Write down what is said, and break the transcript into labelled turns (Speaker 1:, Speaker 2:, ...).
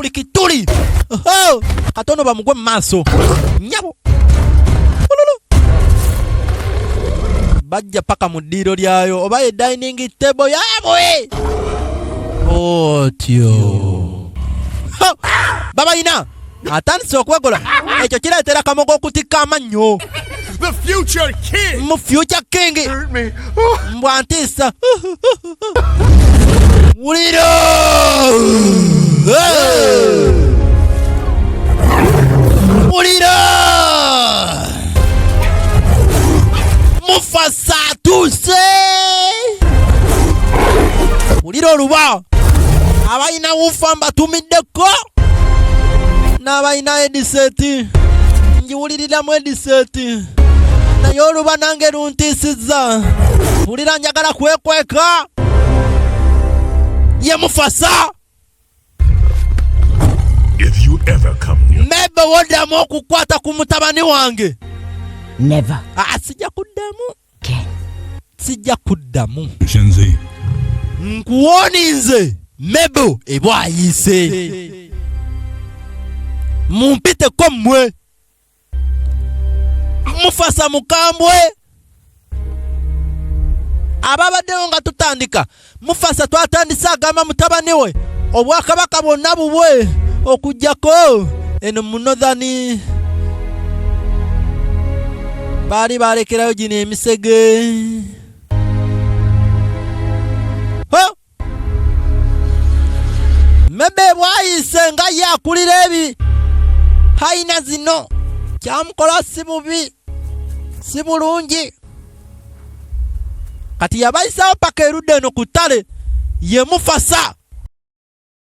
Speaker 1: buli kituli. Katono bamugwe mu maaso. Nyabo. Bajja paka mu ddiiro lyayo oba ye dining table yaabwe. Otyo. Baba ina. Atandise okwegola. Ekyo kireetera kamogo okutikka amannyo.
Speaker 2: The future king.
Speaker 1: Mu future king.
Speaker 2: Hurt me.
Speaker 1: Mbwantisa. Wuliro. Wuliro. Mufasa atuse. Wuliro oluba. Abalina wufa mbatumiddeko. N'abalina ediseti. Njiwuliriramu ediseti. Naye oluba nange luntiisizza. Wulira njagala kwekweka. Ye Mufasa.
Speaker 2: If you ever come near.
Speaker 1: Maybe woddamu okukwata ku mutabani wange.
Speaker 3: Never.
Speaker 1: Sijja kuddamu.
Speaker 3: Again.
Speaker 1: Sijja kuddamu.
Speaker 2: Shenzi.
Speaker 1: Nkuwoninze. Mebo ebwayise. Mumpiteko mmwe. Mufasa mukambwe. Ababaddewo nga tutandika. Mufasa twatandise agamba mutabani we. Obwakabaka bwonna bubwe. Okujjako. Eno mu Northern. Baali balekerayo gino emisege. Mebe bwayise nga yakulira ebi. Haina zino. Kyamukola si bubi. Si bulungi. Kati yabayisawo paka erudde eno ku ttale. Ye Mufasa.